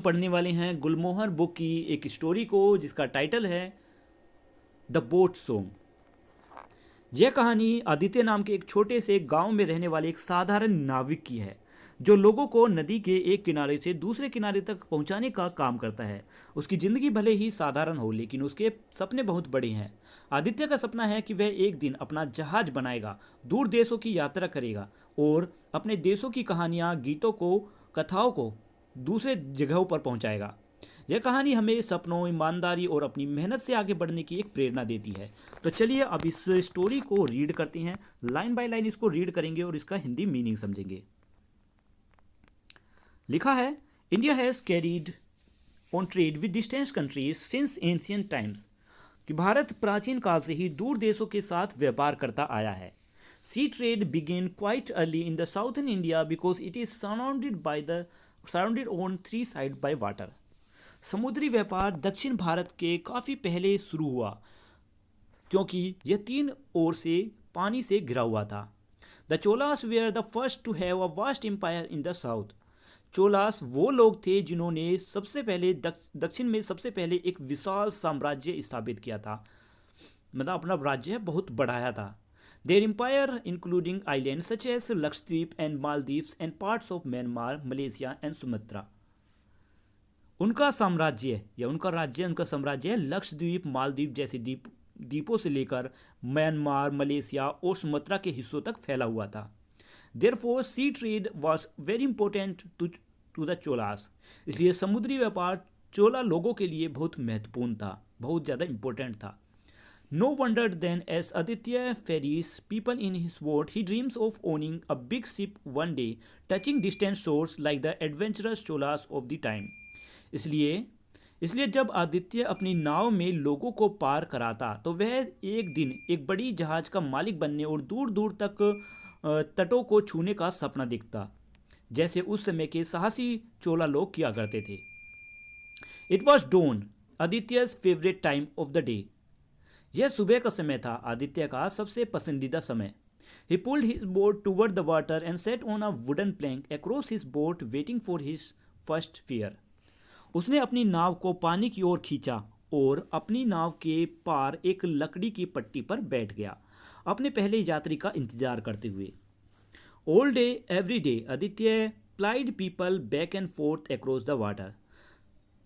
पढ़ने वाले हैं गुलमोहर बुक की एक स्टोरी को जिसका टाइटल है द बोट सॉन्ग। यह कहानी आदित्य नाम के एक छोटे से गांव में रहने वाले एक साधारण नाविक की है जो लोगों को नदी के एक किनारे से दूसरे किनारे तक पहुंचाने का काम करता है। उसकी ज़िंदगी भले ही साधारण हो लेकिन उसके सपने बहुत बड़े हैं। आदित्य का सपना है कि वह एक दिन अपना जहाज बनाएगा, दूर देशों की यात्रा करेगा और अपने देशों की कहानियाँ, गीतों को, कथाओं को दूसरे जगहों पर पहुंचाएगा। यह कहानी हमें सपनों, ईमानदारी और अपनी मेहनत से आगे बढ़ने की एक प्रेरणा देती है। तो चलिए अब इस स्टोरी को रीड करते हैं, लाइन बाय लाइन इसको रीड करेंगे और इसका हिंदी मीनिंग समझेंगे। लिखा है, India has carried on trade with distance countries since ancient times, कि भारत प्राचीन काल से ही दूर देशों के साथ व्यापार करता आया है। Sea trade begin quite early in the southern India because it is surrounded on three side by water. समुद्री व्यापार दक्षिण भारत के काफ़ी पहले शुरू हुआ क्योंकि यह तीन ओर से पानी से घिरा हुआ था। The Cholas were the first to have a vast empire in the south. Cholas वो लोग थे जिन्होंने सबसे पहले दक्षिण में सबसे पहले एक विशाल साम्राज्य स्थापित किया था, मतलब अपना राज्य बहुत बढ़ाया था। Their empire including island such as Lakshadweep and Maldives and parts of Myanmar, Malaysia and Sumatra. उनका साम्राज्य या उनका साम्राज्य लक्षद्वीप, मालदीव जैसे द्वीपों से लेकर म्यांमार, मलेशिया और सुमात्रा के हिस्सों तक फैला हुआ था। Therefore sea trade was very important to the Cholas. इसलिए समुद्री व्यापार चोला लोगों के लिए बहुत महत्वपूर्ण था, बहुत ज़्यादा इंपॉर्टेंट था। No wonder then, as Aditya ferries people in his boat, he dreams of owning a big ship one day, touching distant shores like the adventurous cholas of the time. इसलिए जब आदित्य अपनी नाव में लोगों को पार कराता तो वह एक दिन एक बड़ी जहाज का मालिक बनने और दूर दूर तक तटों को छूने का सपना देखता, जैसे उस समय के साहसी चोला लोग किया करते थे। It was dawn, Aditya's favourite time of the day. यह सुबह का समय था, आदित्य का सबसे पसंदीदा समय। He pulled his boat toward the water and sat on a wooden plank across his boat waiting for his first fear. उसने अपनी नाव को पानी की ओर खींचा और अपनी नाव के पार एक लकड़ी की पट्टी पर बैठ गया, अपने पहले यात्री का इंतजार करते हुए। All day every day Aditya plied people back and forth across the water.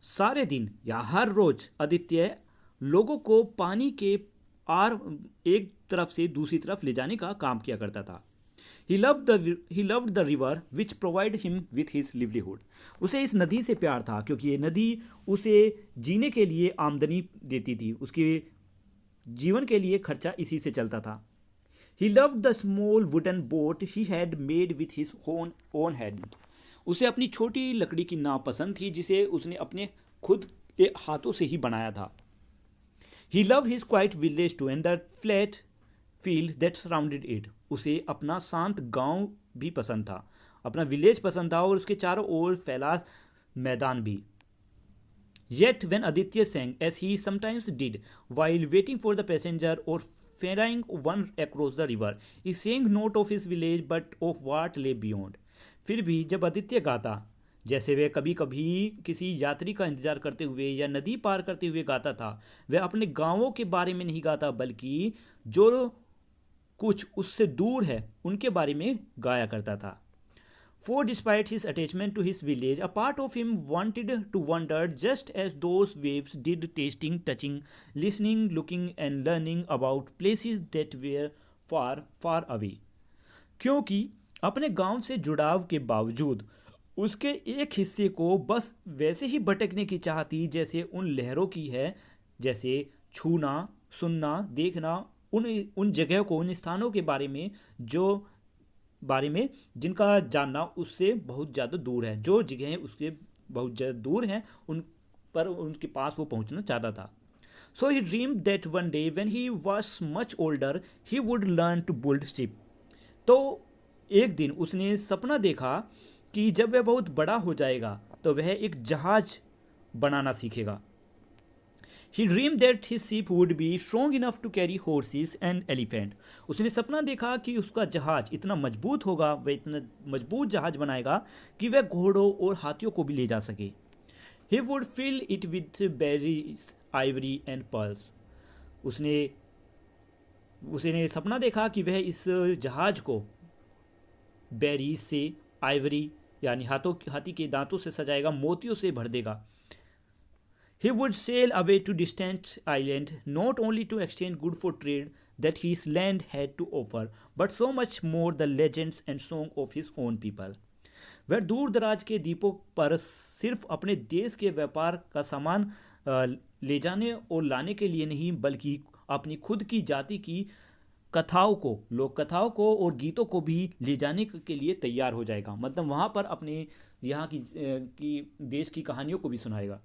सारे दिन या हर रोज आदित्य लोगों को पानी के आर एक तरफ से दूसरी तरफ ले जाने का काम किया करता था। He loved the river which provided him with his livelihood. उसे इस नदी से प्यार था क्योंकि ये नदी उसे जीने के लिए आमदनी देती थी, उसके जीवन के लिए खर्चा इसी से चलता था। He loved the small wooden boat he had made with his own hand. उसे अपनी छोटी लकड़ी की नाव पसंद थी जिसे उसने अपने खुद के हाथों से ही बनाया था। He loved his quiet village too and the flat field that surrounded it. उसे अपना शांत गांव भी पसंद था, अपना विलेज पसंद था और उसके चारों ओर फैला मैदान भी। Yet when Aditya sang, as he sometimes did, while waiting for the passenger or ferrying one across the river, he sang not of his village but of what lay beyond. फिर भी जब आदित्य गाता, जैसे वह कभी कभी किसी यात्री का इंतजार करते हुए या नदी पार करते हुए गाता था, वह अपने गांवों के बारे में नहीं गाता बल्कि जो कुछ उससे दूर है उनके बारे में गाया करता था। For despite his attachment to his village, a part of him wanted to wander just as those waves did, tasting, touching, listening, looking and learning about places that were far, far away. क्योंकि अपने गांव से जुड़ाव के बावजूद उसके एक हिस्से को बस वैसे ही भटकने की चाह थी जैसे उन लहरों की है, जैसे छूना, सुनना, देखना उन जगह को, उन स्थानों के बारे में जिनका जानना उससे बहुत ज़्यादा दूर है, जो जगहें उसके बहुत ज़्यादा दूर हैं उन पर उनके पास वो पहुंचना चाहता था। So he dreamed that one day when he was much older he would learn to build ship. तो एक दिन उसने सपना देखा कि जब वह बहुत बड़ा हो जाएगा तो वह एक जहाज बनाना सीखेगा। He dreamed that his ship would be strong enough to carry horses and elephant. उसने सपना देखा कि उसका जहाज इतना मजबूत होगा, वह इतना मजबूत जहाज बनाएगा कि वह घोड़ों और हाथियों को भी ले जा सके। He would fill it with berries, ivory and pearls. उसने उसने सपना देखा कि वह इस जहाज को बेरीज से, आइवरी यानी हाथी के दांतों से सजाएगा, मोतियों से भर देगा. He would sail away to distant island, not only to exchange good for trade that his land had to offer, but so much more the legends and song of his own people. वह दूर दराज के द्वीपों पर सिर्फ अपने देश के व्यापार का सामान ले जाने और लाने के लिए नहीं, बल्कि अपनी खुद की जाति की कथाओं को, लोक कथाओं को और गीतों को भी ले जाने के लिए तैयार हो जाएगा. मतलब वहाँ पर अपने यहाँ की देश की कहानियों को भी सुनाएगा.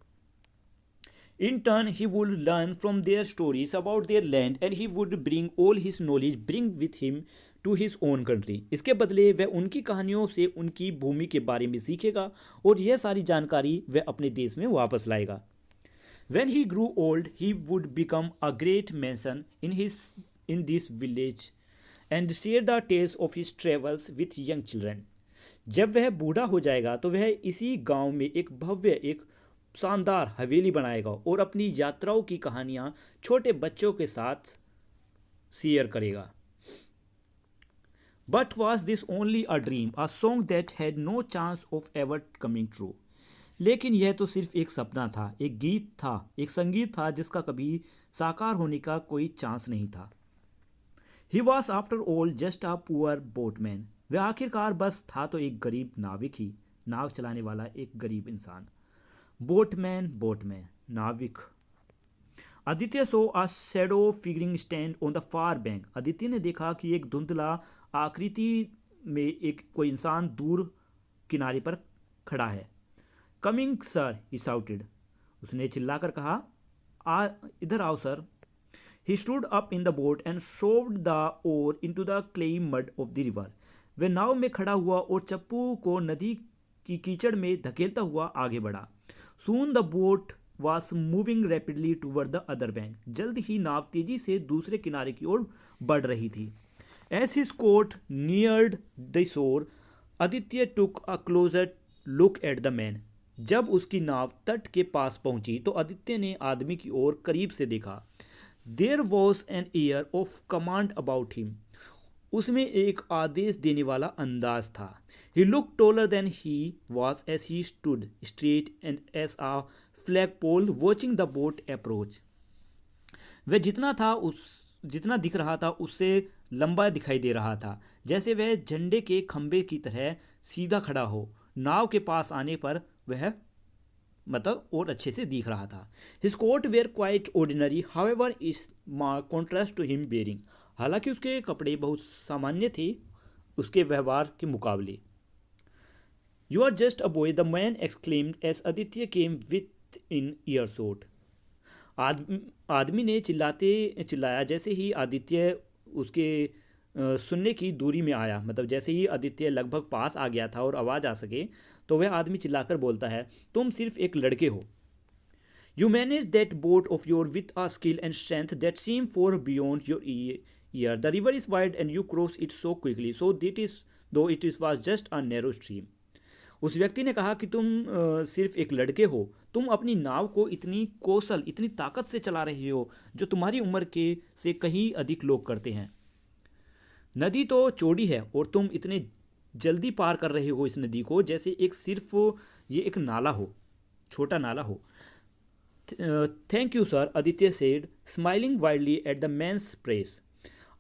In turn, he would learn from their stories about their land and he would bring all his knowledge with him to his own country. इसके बदले वह उनकी कहानियों से उनकी भूमि के बारे में सीखेगा और यह सारी जानकारी वह अपने देश में वापस लाएगा. When he grew old, he would become a great mason in this village and share the tales of his travels with young children. जब वह बूढ़ा हो जाएगा तो वह इसी गांव में एक शानदार हवेली बनाएगा और अपनी यात्राओं की कहानियां छोटे बच्चों के साथ शेयर करेगा. But was this only a dream, a song that had no chance of ever coming true? लेकिन यह तो सिर्फ एक सपना था, एक गीत था, एक संगीत था जिसका कभी साकार होने का कोई चांस नहीं था. He was after all just a poor boatman. वह आखिरकार बस था तो एक गरीब नाविक ही, नाव चलाने वाला एक गरीब इंसान. बोटमैन, नाविक. Aditya saw a shadow figuring stand on the far bank. Aditya ने देखा कि एक धुंधला आकृति में एक कोई इंसान दूर किनारे पर खड़ा है. Coming sir, he shouted. उसने चिल्लाकर कहा, इधर आओ sir. He stood up in the boat and shoved the oar into the clayey mud of the river. वह नाव में खड़ा हुआ और चप्पू को नदी की कीचड़ में धकेलता हुआ आगे बढ़ा. Soon the boat was moving rapidly toward the other bank. जल्द ही नाव तेजी से दूसरे किनारे की ओर बढ़ रही थी. As his boat neared the shore, Aditya took a closer look at the man. जब उसकी नाव तट के पास पहुंची तो आदित्य ने आदमी की ओर करीब से देखा. There was an air of command about him. उसमें एक आदेश देने वाला अंदाज था. He looked taller than he was as he stood straight and as a flagpole watching the boat approach. वह जितना दिख रहा था उससे लंबा दिखाई दे रहा था, जैसे वह झंडे के खंबे की तरह सीधा खड़ा हो. नाव के पास आने पर वह और अच्छे से दिख रहा था. His coat were quite ordinary, however, is marked contrast to him bearing. हालांकि उसके कपड़े बहुत सामान्य थे उसके व्यवहार के मुकाबले. You are just a boy, the man exclaimed as Aditya came within earshot. आदमी ने चिल्लाया जैसे ही आदित्य उसके सुनने की दूरी में आया. मतलब जैसे ही आदित्य लगभग पास आ गया था और आवाज़ आ सके तो वह आदमी चिल्लाकर बोलता है, तुम सिर्फ एक लड़के हो. You manage that boat of yours with a skill and strength that seem far beyond your ear. The river is wide and you cross it so quickly, though it was just a narrow stream. उस व्यक्ति ने कहा कि तुम सिर्फ एक लड़के हो, तुम अपनी नाव को इतनी कौशल, इतनी ताकत से चला रहे हो जो तुम्हारी उम्र के से कहीं अधिक लोग करते हैं. नदी तो चौड़ी है और तुम इतने जल्दी पार कर रहे हो इस नदी को जैसे ये एक नाला हो, छोटा नाला हो. Thank you sir, Aditya said, smiling widely at the man's press.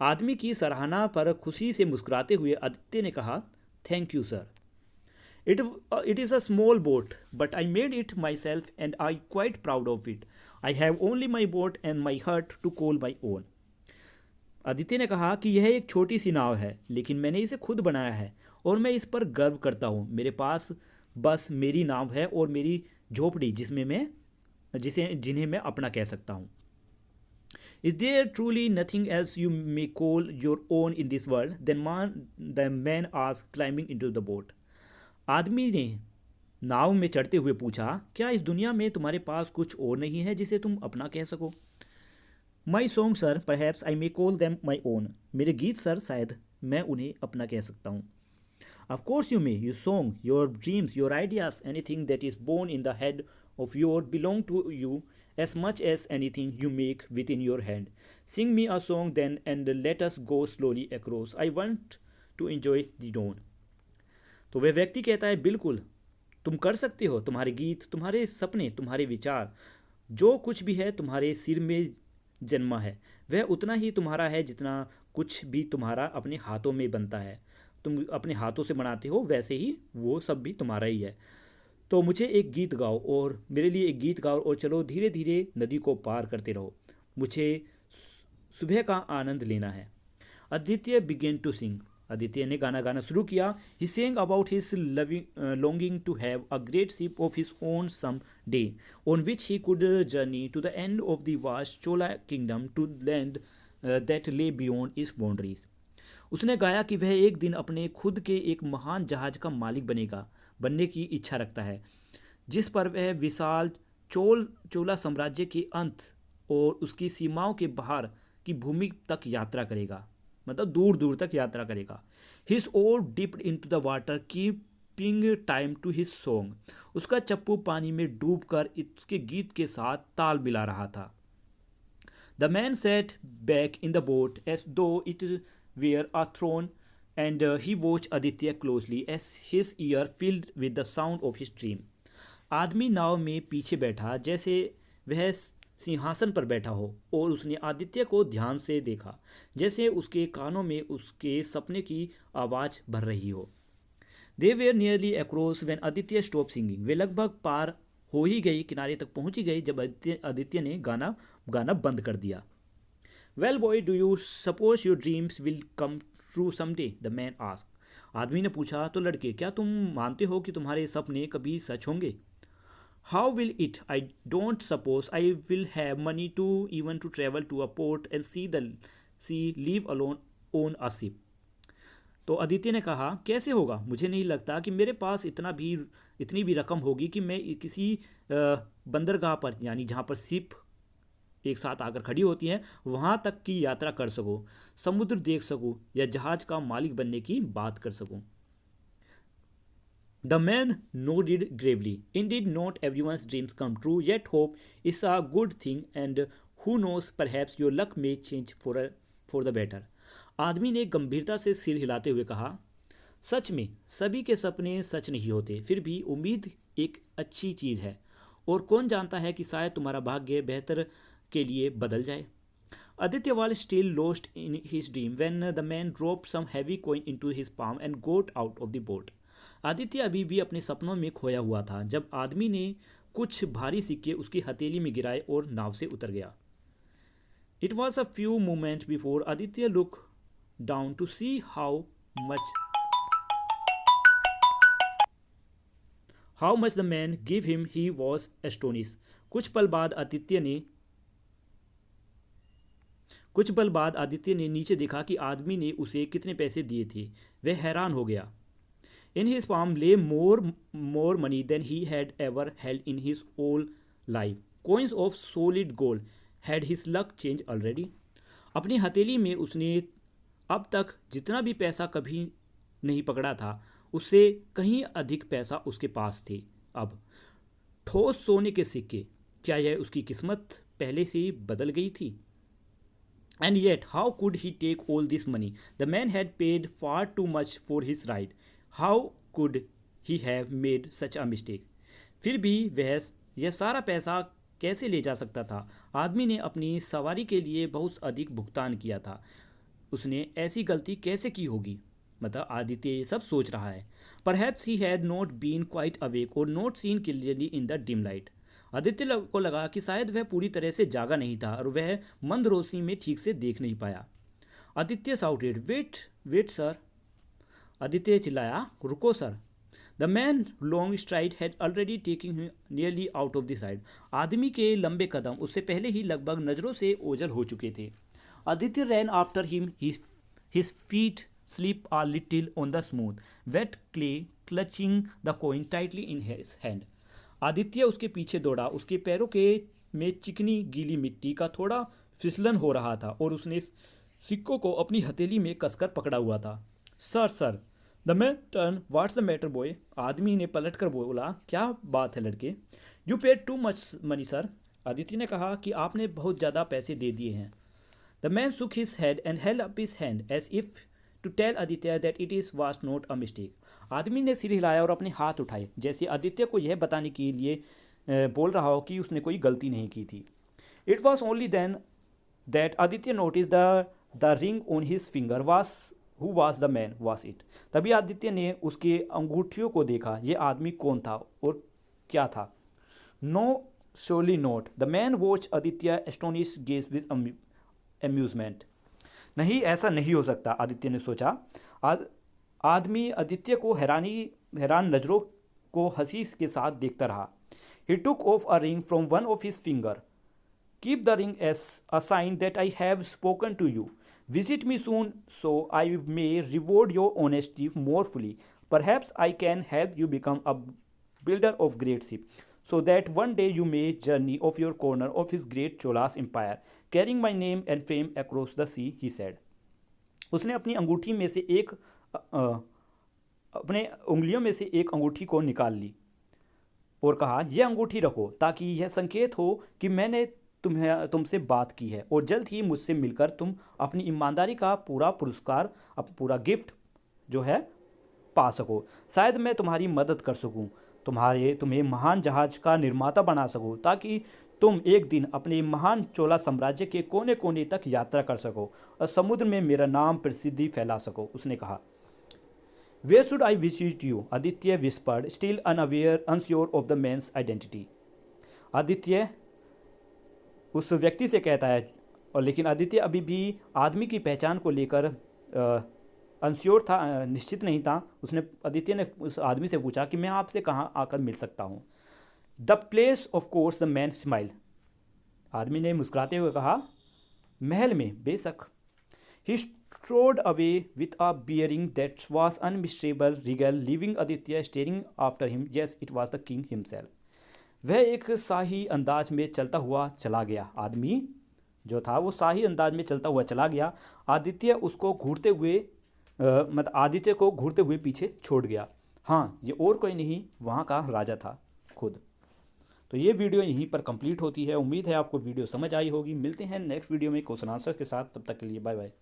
आदमी की सराहना पर खुशी से मुस्कुराते हुए आदित्य ने कहा, thank you sir. It is a small boat, but I made it myself and I'm quite proud of it. I have only my boat and my hut to call my own. Aditya ने कहा कि यह एक छोटी सी नाव है, लेकिन मैंने इसे खुद बनाया है और मैं इस पर गर्व करता हूँ. मेरे पास बस मेरी नाव है और मेरी झोपड़ी जिन्हें मैं अपना कह सकता हूँ. Is there truly nothing else you may call your own in this world? The man asked, climbing into the boat. आदमी ने नाव में चढ़ते हुए पूछा, क्या इस दुनिया में तुम्हारे पास कुछ और नहीं है जिसे तुम अपना कह सको? My song sir, perhaps I may call them my own. मेरे गीत सर, शायद मैं उन्हें अपना कह सकता हूँ. Of course you may. Your song, your dreams, your ideas, anything that is born in the head of yours belong to you as much as anything you make within your hand. Sing me a song then and let us go slowly across. I want to enjoy the dawn. तो वह व्यक्ति कहता है, बिल्कुल तुम कर सकते हो। तुम्हारे गीत, तुम्हारे सपने, तुम्हारे विचार, जो कुछ भी है तुम्हारे सिर में जन्मा है, वह उतना ही तुम्हारा है जितना कुछ भी तुम्हारा अपने हाथों में बनता है। तुम अपने हाथों से बनाते हो, वैसे ही वो सब भी तुम्हारा ही है। तो मुझे एक गीत गाओ, और मेरे लिए एक गीत गाओ, और चलो धीरे धीरे नदी को पार करते रहो। मुझे सुबह का आनंद लेना है। Aditya began to sing. Aditya ने गाना गाना शुरू किया। He sang about his longing to have a great ship of his own some day on which he could journey to the end of the vast Chola kingdom to land that lay beyond its boundaries. उसने गाया कि वह एक दिन अपने खुद के एक महान जहाज का मालिक बनने की इच्छा रखता है, जिस पर वह विशाल चोला साम्राज्य के अंत और उसकी सीमाओं के बाहर की भूमि तक यात्रा करेगा, मतलब दूर दूर तक यात्रा करेगा। His oar dipped into the water keeping time to his song. उसका चप्पू पानी में डूबकर उसके गीत के साथ ताल मिला रहा था। The man sat back in the boat as though it were a throne, and he watched Aditya closely as his ear filled with the sound of his dream. आदमी नाव में पीछे बैठा जैसे वह सिंहासन पर बैठा हो, और उसने आदित्य को ध्यान से देखा जैसे उसके कानों में उसके सपने की आवाज़ भर रही हो। They were nearly across when Aditya stopped singing. वे लगभग पार हो ही गई, किनारे तक पहुंची गई जब आदित्य ने गाना बंद कर दिया। Well boy, do you suppose your dreams will come true someday? The man asked. आदमी ने पूछा, तो लड़के, क्या तुम मानते हो कि तुम्हारे सपने कभी सच होंगे? How will it? I don't suppose I will have money to even to travel to a port and see the sea, leave alone own a ship. तो आदित्य ने कहा, कैसे होगा? मुझे नहीं लगता कि मेरे पास इतनी भी रकम होगी कि मैं किसी बंदरगाह पर, यानी जहाँ पर शिप एक साथ आकर खड़ी होती हैं, वहाँ तक की यात्रा कर सकूँ, समुद्र देख सकूँ, या जहाज का मालिक बनने की बात कर सकूँ। The man nodded gravely. Indeed, not everyone's dreams come true, yet hope is a good thing, and who knows, perhaps your luck may change for the better. आदमी ने गंभीरता से सिर हिलाते हुए कहा, सच में सभी के सपने सच नहीं होते, फिर भी उम्मीद एक अच्छी चीज़ है, और कौन जानता है कि शायद तुम्हारा भाग्य बेहतर के लिए बदल जाए। Aditya was still lost in his dream when the man dropped some heavy coin into his palm and got out of the boat. Aditya अभी भी अपने सपनों में खोया हुआ था जब आदमी ने कुछ भारी सिक्के उसकी हथेली में गिराए और नाव से उतर गया। It was a few moments before Aditya looked down to see how much the man gave him. He was astonished. कुछ पल बाद आदित्य ने नीचे देखा कि आदमी ने उसे कितने पैसे दिए थे। वह हैरान हो गया। In his palm lay more money than he had ever held in his whole life. Coins of solid gold. Had his luck changed already? अपनी हथेली में उसने अब तक जितना भी पैसा कभी नहीं पकड़ा था, उससे कहीं अधिक पैसा उसके पास थे। अब ठोस सोने के सिक्के, क्या यह उसकी किस्मत पहले से ही बदल गई थी? And yet, how could he take all this money? The man had paid far too much for his ride. How could he have made such a mistake? फिर भी वह यह सारा पैसा कैसे ले जा सकता था? आदमी ने अपनी सवारी के लिए बहुत अधिक भुगतान किया था। उसने ऐसी गलती कैसे की होगी? मतलब आदित्य ये सब सोच रहा है। Perhaps he had not been quite awake or not seen clearly in the dim light. Aditya को लगा कि शायद वह पूरी तरह से जागा नहीं था और वह मंद रोशनी में ठीक से देख नहीं पाया। Aditya shouted, wait sir. Aditya चिल्लाया, रुको sir. The man long stride had already taking him nearly out of the sight. आदमी के लंबे कदम उससे पहले ही लगभग नज़रों से ओझल हो चुके थे। आदित्य रैन after him, his feet slip a little on the smooth, wet clay, clutching the coin tightly in his hand. Aditya उसके पीछे दौड़ा। उसके पैरों के में चिकनी गीली मिट्टी का थोड़ा फिसलन हो रहा था और उसने सिक्कों को अपनी हथेली में कसकर पकड़ा हुआ था। Sir, the man turn, what's the matter boy? आदमी ने पलट कर बोला, क्या बात है लड़के? You paid too much money sir. Aditya ने कहा कि आपने बहुत ज़्यादा पैसे दे दिए हैं। The man shook his head and held up his hand as if to tell Aditya that it is was not a mistake. आदमी ने सिर हिलाया और अपने हाथ उठाए, जैसे आदित्य को यह बताने के लिए बोल रहा हो कि उसने कोई गलती नहीं की थी। It was only then that Aditya noticed the ring on his finger was who was the man was it. तभी आदित्य ने उसके अंगूठियों को देखा, यह आदमी कौन था और क्या था। No, surely not. The man watched Aditya astonished gaze with amusement. नहीं, ऐसा नहीं हो सकता, आदित्य ने सोचा। आदमी आदित्य को हैरान नज़रों को हंसी के साथ देखता रहा। He took off a ring from one of his finger. Keep the ring as a sign that I have spoken to you. Visit me soon so I may reward your honesty more fully. Perhaps I can help you become a builder of great ship, so that one day you may journey of your corner of his great Chola's empire, carrying my name and fame across the sea, he said. उसने अपनी अंगूठी में से एक अपने उंगलियों में से एक अंगूठी को निकाल ली और कहा, यह अंगूठी रखो ताकि यह संकेत हो कि मैंने तुमसे बात की है और जल्द ही मुझसे मिलकर तुम अपनी ईमानदारी का पूरा पुरस्कार, पूरा गिफ्ट जो है पा सको। शायद मैं तुम्हारी मदद कर सकूं, तुम्हें महान जहाज का निर्माता बना सकूं, ताकि तुम एक दिन अपने महान चोला साम्राज्य के कोने कोने तक यात्रा कर सको और समुद्र में मेरा नाम प्रसिद्धि फैला सको, उसने कहा। Where should I visit you? Aditya whispered, still unsure of the man's identity. Aditya उस व्यक्ति से कहता है, और लेकिन आदित्य अभी भी आदमी की पहचान को लेकर अनश्योर था, निश्चित नहीं था। आदित्य ने उस आदमी से पूछा कि मैं आपसे कहाँ आकर मिल सकता हूँ। The place of course, the man smile. आदमी ने मुस्कुराते हुए कहा, महल में, बेशक। He strode away with a bearing that was unmistakable regal, leaving Aditya staring after him yes it was the king himself. वह एक शाही अंदाज में चलता हुआ चला गया। आदमी जो था वो शाही अंदाज में चलता हुआ चला गया। आदित्य को घूरते हुए पीछे छोड़ गया। हाँ, ये और कोई नहीं, वहाँ का राजा था खुद। तो ये वीडियो यहीं पर कंप्लीट होती है। उम्मीद है आपको वीडियो समझ आई होगी। मिलते हैं नेक्स्ट वीडियो में क्वेश्चन आंसर के साथ। तब तक के लिए बाय बाय।